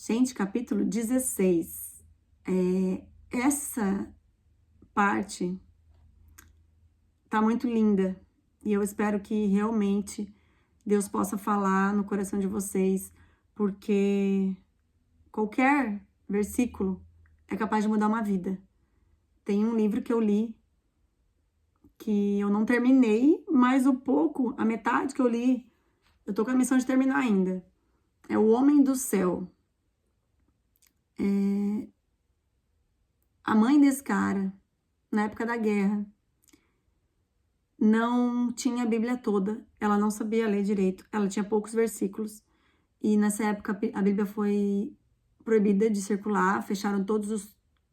Gente, capítulo 16. Essa parte tá muito linda e eu espero que realmente Deus possa falar no coração de vocês, porque qualquer versículo é capaz de mudar uma vida. Tem um livro que eu li que eu não terminei, mas a metade que eu li, eu tô com a missão de terminar ainda. É O Homem do Céu. A mãe desse cara, na época da guerra, não tinha a Bíblia toda, ela não sabia ler direito, ela tinha poucos versículos, e nessa época a Bíblia foi proibida de circular, fecharam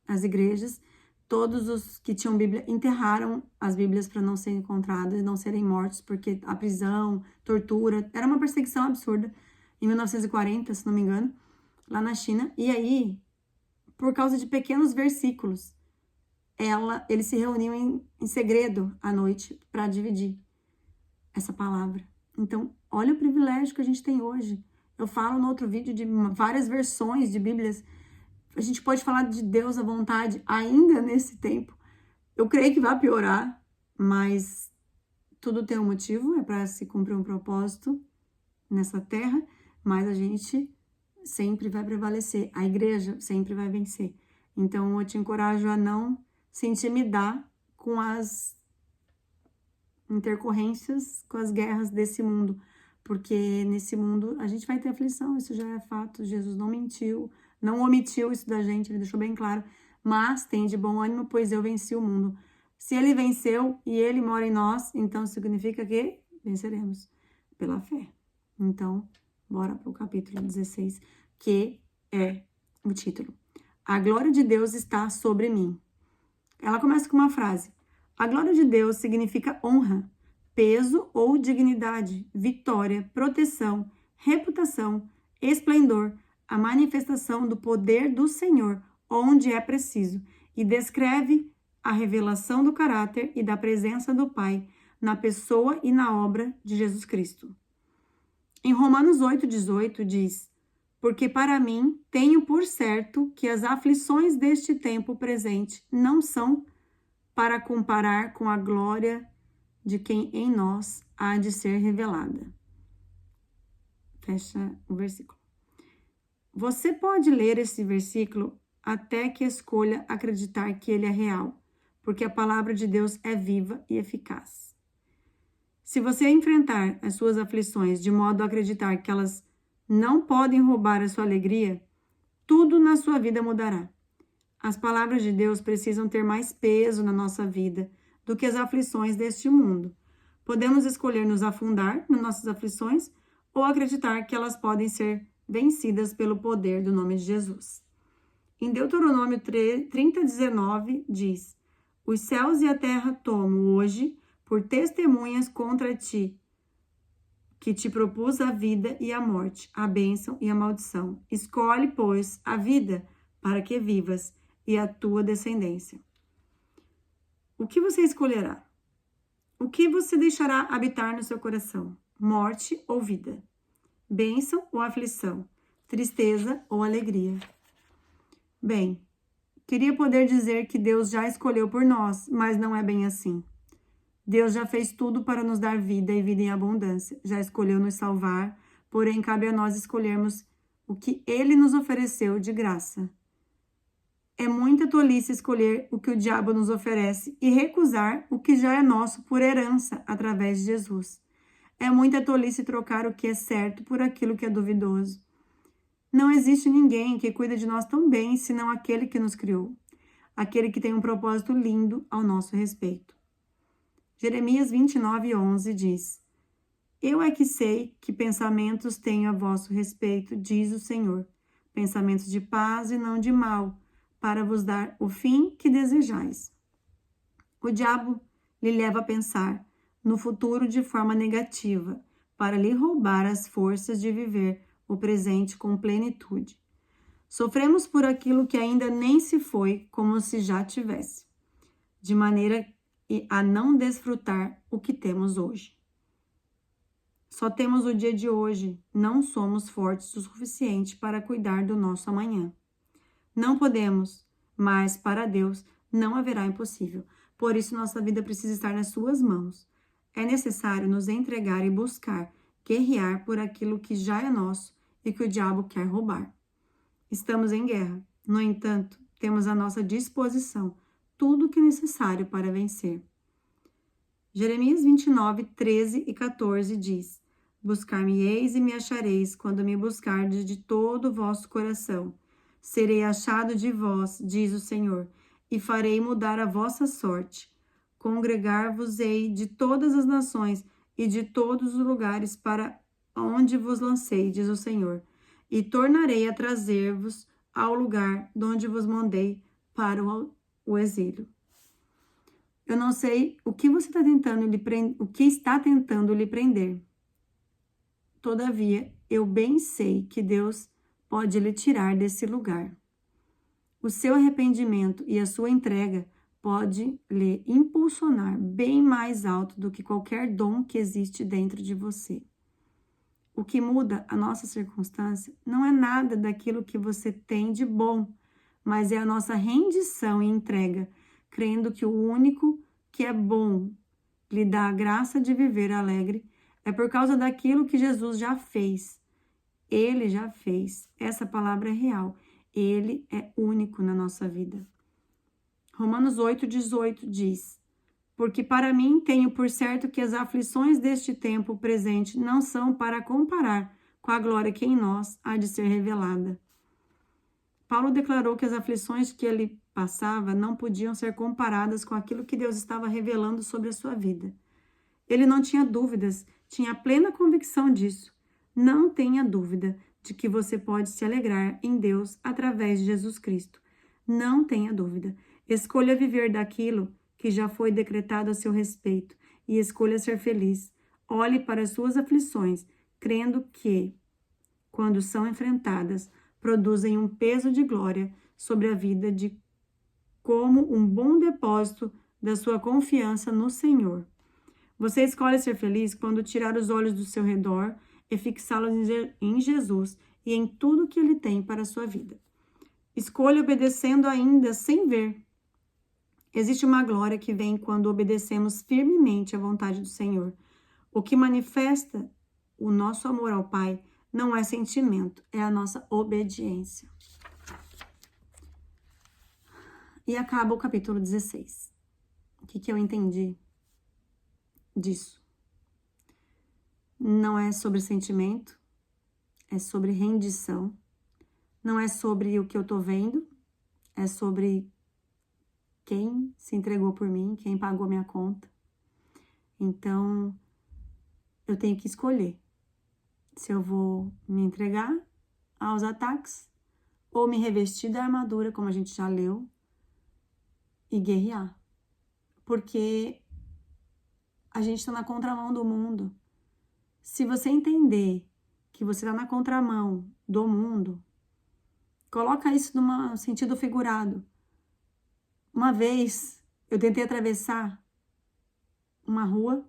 as igrejas, todos os que tinham Bíblia enterraram as Bíblias para não serem encontradas, não serem mortos, porque a prisão, tortura, era uma perseguição absurda, em 1940, se não me engano, lá na China, e aí, por causa de pequenos versículos, eles se reuniam em segredo à noite para dividir essa palavra. Então, olha o privilégio que a gente tem hoje. Eu falo no outro vídeo de várias versões de Bíblias. A gente pode falar de Deus à vontade ainda nesse tempo. Eu creio que vai piorar, mas tudo tem um motivo, é para se cumprir um propósito nessa terra, mas a gente sempre vai prevalecer. A igreja sempre vai vencer. Então, eu te encorajo a não se intimidar com as intercorrências, com as guerras desse mundo, porque nesse mundo a gente vai ter aflição, isso já é fato. Jesus não mentiu, não omitiu isso da gente, ele deixou bem claro, mas tem de bom ânimo, pois eu venci o mundo. Se ele venceu e ele mora em nós, então significa que venceremos pela fé. Então, bora para o capítulo 16, que é o título. A glória de Deus está sobre mim. Ela começa com uma frase. A glória de Deus significa honra, peso ou dignidade, vitória, proteção, reputação, esplendor, a manifestação do poder do Senhor, onde é preciso, e descreve a revelação do caráter e da presença do Pai na pessoa e na obra de Jesus Cristo. Em Romanos 8,18 diz: porque para mim tenho por certo que as aflições deste tempo presente não são para comparar com a glória de quem em nós há de ser revelada. Fecha o versículo. Você pode ler esse versículo até que escolha acreditar que ele é real, porque a palavra de Deus é viva e eficaz. Se você enfrentar as suas aflições de modo a acreditar que elas não podem roubar a sua alegria, tudo na sua vida mudará. As palavras de Deus precisam ter mais peso na nossa vida do que as aflições deste mundo. Podemos escolher nos afundar nas nossas aflições ou acreditar que elas podem ser vencidas pelo poder do nome de Jesus. Em Deuteronômio 30:19 diz: os céus e a terra tomo hoje por testemunhas contra ti, que te propus a vida e a morte, a bênção e a maldição. Escolhe, pois, a vida para que vivas e a tua descendência. O que você escolherá? O que você deixará habitar no seu coração? Morte ou vida? Bênção ou aflição? Tristeza ou alegria? Bem, queria poder dizer que Deus já escolheu por nós, mas não é bem assim. Deus já fez tudo para nos dar vida e vida em abundância. Já escolheu nos salvar, porém cabe a nós escolhermos o que Ele nos ofereceu de graça. É muita tolice escolher o que o diabo nos oferece e recusar o que já é nosso por herança através de Jesus. É muita tolice trocar o que é certo por aquilo que é duvidoso. Não existe ninguém que cuida de nós tão bem senão aquele que nos criou, aquele que tem um propósito lindo ao nosso respeito. Jeremias 29:11 diz: eu é que sei que pensamentos tenho a vosso respeito, diz o Senhor, pensamentos de paz e não de mal, para vos dar o fim que desejais. O diabo lhe leva a pensar no futuro de forma negativa, para lhe roubar as forças de viver o presente com plenitude. Sofremos por aquilo que ainda nem se foi, como se já tivesse, de maneira a não desfrutar o que temos hoje. Só temos o dia de hoje. Não somos fortes o suficiente para cuidar do nosso amanhã. Não podemos, mas para Deus não haverá impossível. Por isso, nossa vida precisa estar nas suas mãos. É necessário nos entregar e buscar, guerrear por aquilo que já é nosso e que o diabo quer roubar. Estamos em guerra. No entanto, temos à nossa disposição tudo o que é necessário para vencer. Jeremias 29, 13 e 14 diz: Buscar-me-eis e me achareis, quando me buscardes de todo o vosso coração. Serei achado de vós, diz o Senhor, e farei mudar a vossa sorte. Congregar-vos-ei de todas as nações e de todos os lugares para onde vos lancei, diz o Senhor, e tornarei a trazer-vos ao lugar de onde vos mandei para o exílio. Eu não sei o que você está tentando o que está tentando lhe prender. Todavia, eu bem sei que Deus pode lhe tirar desse lugar. O seu arrependimento e a sua entrega pode lhe impulsionar bem mais alto do que qualquer dom que existe dentro de você. O que muda a nossa circunstância não é nada daquilo que você tem de bom, mas é a nossa rendição e entrega, crendo que o único que é bom lhe dá a graça de viver alegre é por causa daquilo que Jesus já fez. Ele já fez. Essa palavra é real. Ele é único na nossa vida. Romanos 8,18 diz: Porque para mim tenho por certo que as aflições deste tempo presente não são para comparar com a glória que em nós há de ser revelada. Paulo declarou que as aflições que ele passava não podiam ser comparadas com aquilo que Deus estava revelando sobre a sua vida. Ele não tinha dúvidas, tinha plena convicção disso. Não tenha dúvida de que você pode se alegrar em Deus através de Jesus Cristo. Não tenha dúvida. Escolha viver daquilo que já foi decretado a seu respeito e escolha ser feliz. Olhe para as suas aflições, crendo que, quando são enfrentadas, produzem um peso de glória sobre a vida de como um bom depósito da sua confiança no Senhor. Você escolhe ser feliz quando tirar os olhos do seu redor e fixá-los em Jesus e em tudo que Ele tem para a sua vida. Escolha obedecendo ainda sem ver. Existe uma glória que vem quando obedecemos firmemente à vontade do Senhor. O que manifesta o nosso amor ao Pai não é sentimento, é a nossa obediência. E acaba o capítulo 16. O que eu entendi disso? Não é sobre sentimento, é sobre rendição. Não é sobre o que eu tô vendo, é sobre quem se entregou por mim, quem pagou minha conta. Então, eu tenho que escolher se eu vou me entregar aos ataques ou me revestir da armadura, como a gente já leu, e guerrear. Porque a gente está na contramão do mundo. Se você entender que você está na contramão do mundo, coloca isso num sentido figurado. Uma vez, eu tentei atravessar uma rua,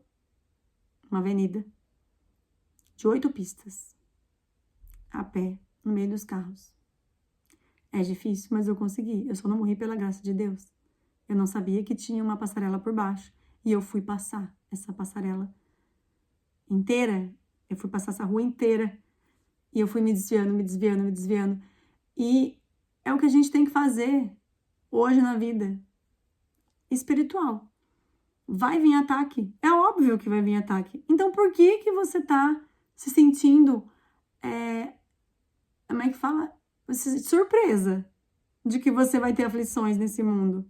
uma avenida, de 8 pistas, a pé, no meio dos carros. É difícil, mas eu consegui. Eu só não morri pela graça de Deus. Eu não sabia que tinha uma passarela por baixo. E eu fui passar essa passarela inteira. Eu fui passar essa rua inteira. E eu fui me desviando. E é o que a gente tem que fazer hoje na vida espiritual. Vai vir ataque. É óbvio que vai vir ataque. Então, por que que você tá se sentindo, como é que fala? Surpresa de que você vai ter aflições nesse mundo?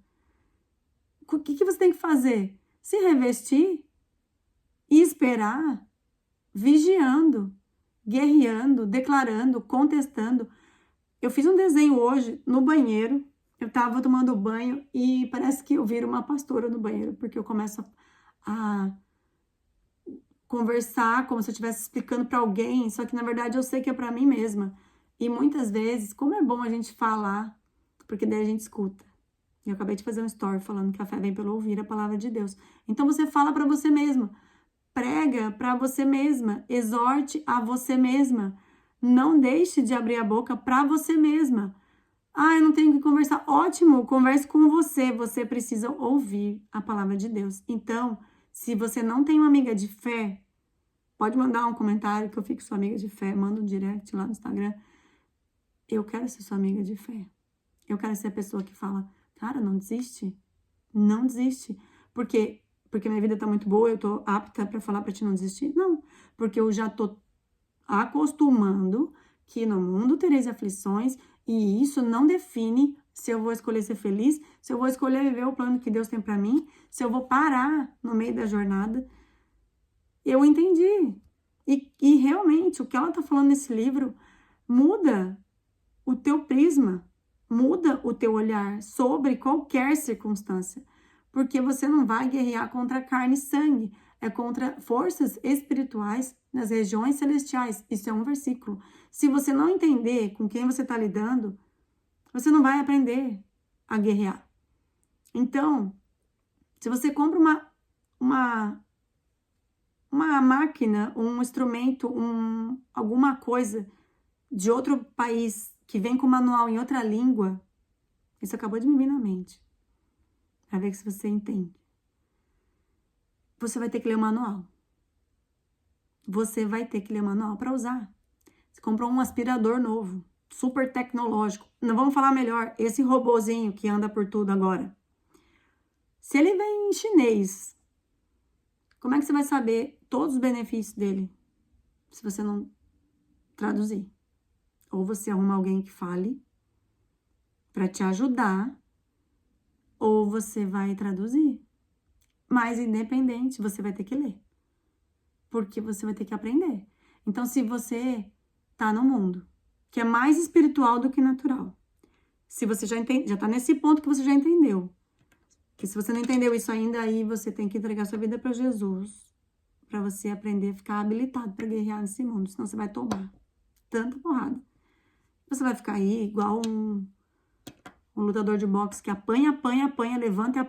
O que que você tem que fazer? Se revestir e esperar, vigiando, guerreando, declarando, contestando. Eu fiz um desenho hoje no banheiro. Eu tava tomando banho e parece que eu viro uma pastora no banheiro, porque eu começo a conversar como se eu estivesse explicando para alguém, só que na verdade eu sei que é para mim mesma. E muitas vezes, como é bom a gente falar, porque daí a gente escuta. Eu acabei de fazer um story falando que a fé vem pelo ouvir a palavra de Deus. Então você fala para você mesma. prega para você mesma, exorte a você mesma. Não deixe de abrir a boca para você mesma. Ah, eu não tenho que conversar. Ótimo, converse com você. Você precisa ouvir a palavra de Deus. Então, se você não tem uma amiga de fé, pode mandar um comentário que eu fico sua amiga de fé. Manda um direct lá no Instagram. Eu quero ser sua amiga de fé. Eu quero ser a pessoa que fala, cara, não desiste. Não desiste. Porque minha vida tá muito boa, eu tô apta para falar para ti não desistir? Não, porque eu já tô acostumando que no mundo tereis aflições e isso não define se eu vou escolher ser feliz, se eu vou escolher viver o plano que Deus tem para mim, se eu vou parar no meio da jornada. Eu entendi. E realmente, o que ela tá falando nesse livro muda o teu prisma, muda o teu olhar sobre qualquer circunstância. Porque você não vai guerrear contra carne e sangue, é contra forças espirituais nas regiões celestiais. Isso é um versículo. Se você não entender com quem você está lidando, você não vai aprender a guerrear. Então, se você compra uma máquina, um instrumento, alguma coisa de outro país que vem com manual em outra língua, isso acabou de me vir na mente. Para ver se você entende. Você vai ter que ler o manual. Você vai ter que ler o manual para usar. Você comprou um aspirador novo, super tecnológico. Não vamos falar melhor, esse robozinho que anda por tudo agora. Se ele vem em chinês, como é que você vai saber todos os benefícios dele se você não traduzir? Ou você arruma alguém que fale para te ajudar, ou você vai traduzir. Mas independente, você vai ter que ler. Porque você vai ter que aprender. Então, se você tá no mundo que é mais espiritual do que natural, se você já tá nesse ponto que você já entendeu, que se você não entendeu isso ainda, aí você tem que entregar sua vida para Jesus, para você aprender a ficar habilitado para guerrear nesse mundo, senão você vai tomar tanta porrada. Você vai ficar aí igual um lutador de boxe que apanha, levanta e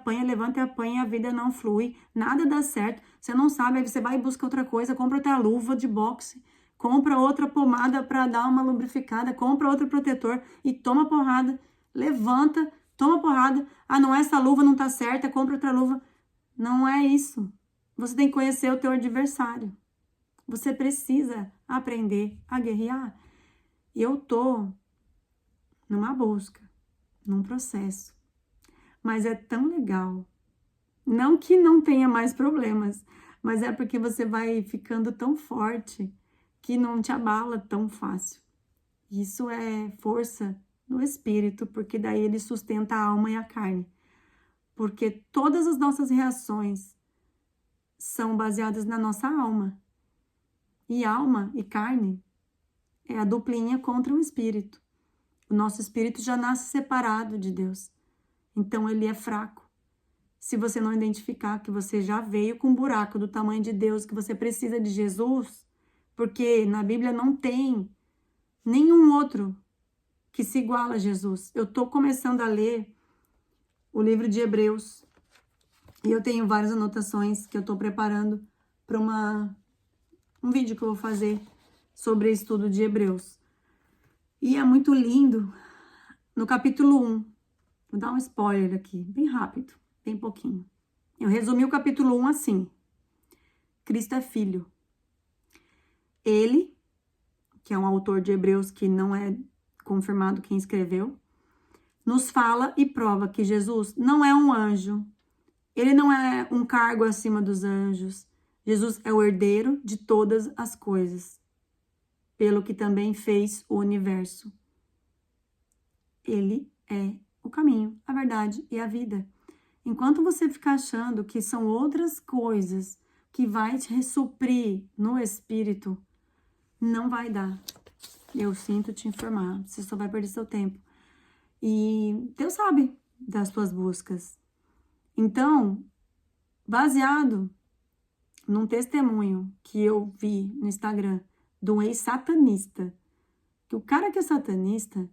apanha, a vida não flui, nada dá certo, você não sabe, aí você vai e busca outra coisa, compra outra luva de boxe, compra outra pomada para dar uma lubrificada, compra outro protetor e toma porrada, levanta, toma porrada, ah, não, essa luva não tá certa, compra outra luva. Não é isso. Você tem que conhecer o teu adversário. Você precisa aprender a guerrear. E eu tô numa busca, num processo. Mas é tão legal. Não que não tenha mais problemas, mas é porque você vai ficando tão forte que não te abala tão fácil. Isso é força no espírito, porque daí ele sustenta a alma e a carne. Porque todas as nossas reações são baseadas na nossa alma. E alma e carne é a duplinha contra o espírito. O nosso espírito já nasce separado de Deus. Então ele é fraco. Se você não identificar que você já veio com um buraco do tamanho de Deus, que você precisa de Jesus, porque na Bíblia não tem nenhum outro que se iguala a Jesus. Eu estou começando a ler o livro de Hebreus e eu tenho várias anotações que eu estou preparando para um vídeo que eu vou fazer sobre o estudo de Hebreus. E é muito lindo. No capítulo 1, vou dar um spoiler aqui, bem rápido, bem pouquinho. Eu resumi o capítulo 1 assim. Cristo é filho. Ele, que é um autor de Hebreus que não é confirmado quem escreveu, nos fala e prova que Jesus não é um anjo. Ele não é um cargo acima dos anjos. Jesus é o herdeiro de todas as coisas, pelo que também fez o universo. Ele é o caminho, a verdade e a vida. Enquanto você ficar achando que são outras coisas que vai te ressuprir no espírito, não vai dar. Eu sinto te informar, você só vai perder seu tempo. E Deus sabe das suas buscas. Então, baseado num testemunho que eu vi no Instagram de um ex-satanista, que o cara que é satanista,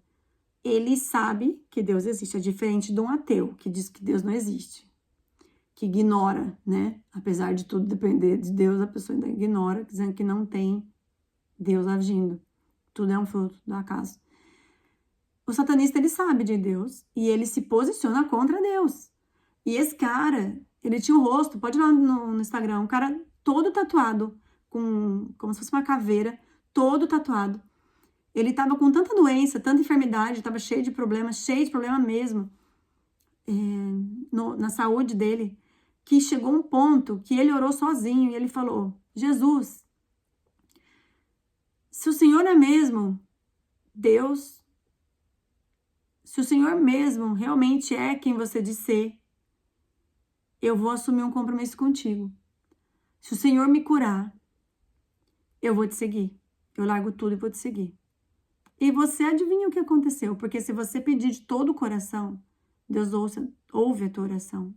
ele sabe que Deus existe, é diferente de um ateu que diz que Deus não existe. que ignora, né? Apesar de tudo depender de Deus, a pessoa ainda ignora, dizendo que não tem Deus agindo. Tudo é um fruto do acaso. O satanista, ele sabe de Deus e ele se posiciona contra Deus. E esse cara, ele tinha um rosto, pode ir lá no Instagram, um cara todo tatuado, como se fosse uma caveira, todo tatuado. Ele tava com tanta doença, tanta enfermidade, tava cheio de problema mesmo, na saúde dele, que chegou um ponto que ele orou sozinho e ele falou: Jesus, se o Senhor é mesmo Deus, se o Senhor mesmo realmente é quem você diz ser, eu vou assumir um compromisso contigo. Se o Senhor me curar, eu vou te seguir. Eu largo tudo e vou te seguir. E você adivinha o que aconteceu? Porque se você pedir de todo o coração, Deus ouve a tua oração.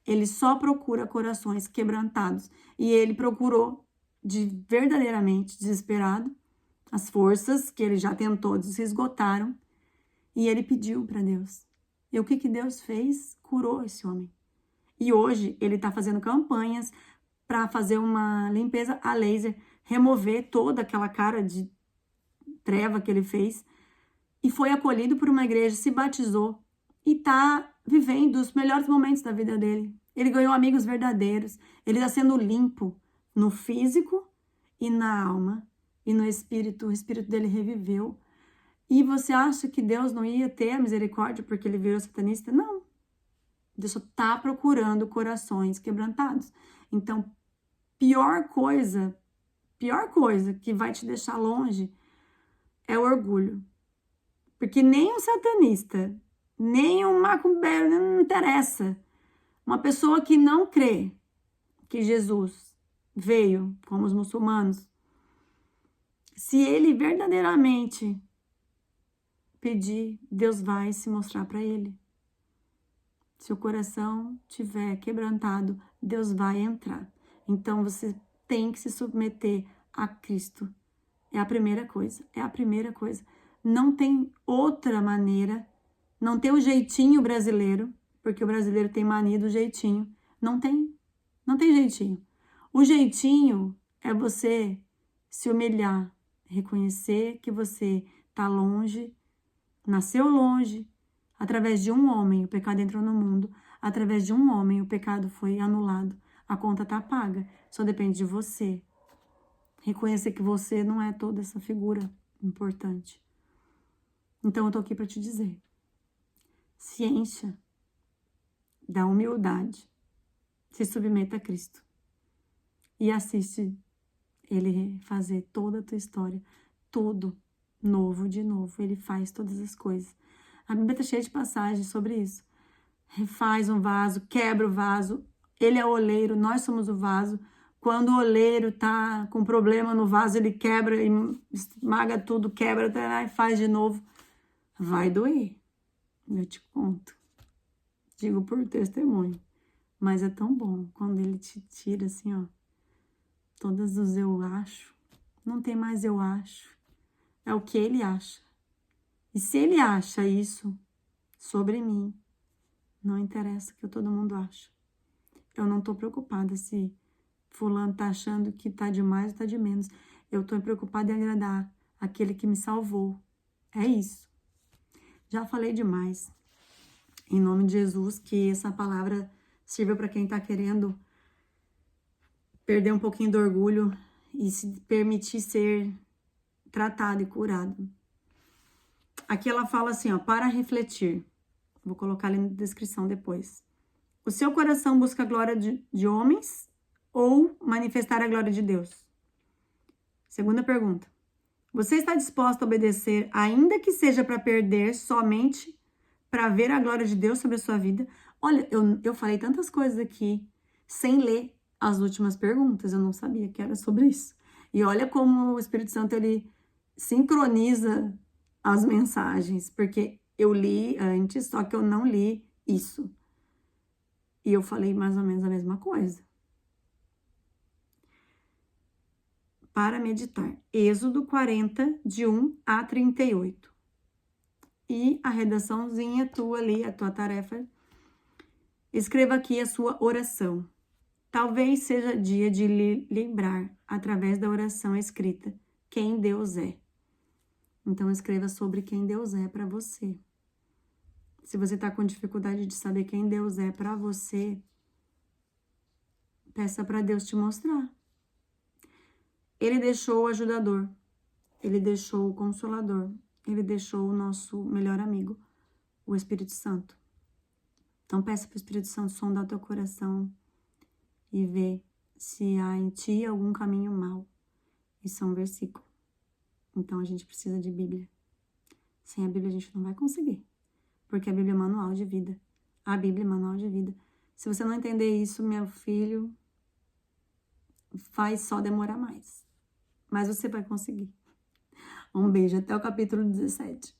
Ele só procura corações quebrantados. E ele procurou verdadeiramente desesperado. As forças que ele já tentou se esgotaram. E ele pediu para Deus. E o que Deus fez? Curou esse homem. E hoje ele está fazendo campanhas para fazer uma limpeza a laser, remover toda aquela cara de treva que ele fez. E foi acolhido por uma igreja, se batizou e está vivendo os melhores momentos da vida dele. Ele ganhou amigos verdadeiros. Ele está sendo limpo no físico e na alma e no espírito. O espírito dele reviveu. E você acha que Deus não ia ter a misericórdia porque ele virou satanista? Não. Deus só está procurando corações quebrantados. Então, pior coisa que vai te deixar longe é o orgulho. Porque nem um satanista, nem um macumbeiro, não interessa. Uma pessoa que não crê que Jesus veio, como os muçulmanos, se ele verdadeiramente pedir, Deus vai se mostrar para ele. Se o coração tiver quebrantado, Deus vai entrar. Então você tem que se submeter a Cristo. É a primeira coisa. Não tem outra maneira. Não tem o jeitinho brasileiro, porque o brasileiro tem mania do jeitinho. Não tem jeitinho. O jeitinho é você se humilhar, reconhecer que você está longe, nasceu longe. Através de um homem, o pecado entrou no mundo. Através de um homem, o pecado foi anulado. A conta está paga. Só depende de você. Reconhecer que você não é toda essa figura importante. Então, eu estou aqui para te dizer. Se encha da humildade. Se submeta a Cristo. E assiste Ele fazer toda a tua história. Tudo novo de novo. Ele faz todas as coisas. A Bíblia está cheia de passagens sobre isso. Refaz um vaso, quebra o vaso. Ele é o oleiro, nós somos o vaso. Quando o oleiro está com problema no vaso, ele quebra, esmaga tudo, quebra e faz de novo. Vai doer, eu te conto. Digo por testemunho. Mas é tão bom quando ele te tira assim, ó. Todas os eu acho. Não tem mais eu acho. É o que ele acha. E se ele acha isso sobre mim, não interessa o que todo mundo acha. Eu não tô preocupada se fulano tá achando que tá de mais ou tá de menos. Eu tô preocupada em agradar aquele que me salvou. É isso. Já falei demais. Em nome de Jesus, que essa palavra sirva para quem tá querendo perder um pouquinho do orgulho e se permitir ser tratado e curado. Aqui ela fala assim, ó, para refletir. Vou colocar ali na descrição depois. O seu coração busca a glória de homens ou manifestar a glória de Deus? Segunda pergunta. Você está disposto a obedecer, ainda que seja para perder somente para ver a glória de Deus sobre a sua vida? Olha, eu falei tantas coisas aqui sem ler as últimas perguntas. Eu não sabia que era sobre isso. E olha como o Espírito Santo, ele sincroniza as mensagens, porque eu li antes, só que eu não li isso. E eu falei mais ou menos a mesma coisa. Para meditar. Êxodo 40, de 1 a 38. E a redaçãozinha tua ali, a tua tarefa, Escreva aqui a sua oração. Talvez seja dia de lhe lembrar, através da oração escrita, quem Deus é. Então, escreva sobre quem Deus é para você. Se você está com dificuldade de saber quem Deus é para você, peça para Deus te mostrar. Ele deixou o ajudador, ele deixou o consolador, ele deixou o nosso melhor amigo, o Espírito Santo. Então, peça para o Espírito Santo sondar o teu coração e ver se há em ti algum caminho mau. Isso é um versículo. Então, a gente precisa de Bíblia. Sem a Bíblia, a gente não vai conseguir. Porque a Bíblia é manual de vida. A Bíblia é manual de vida. Se você não entender isso, meu filho, vai só demorar mais. Mas você vai conseguir. Um beijo, até o capítulo 17.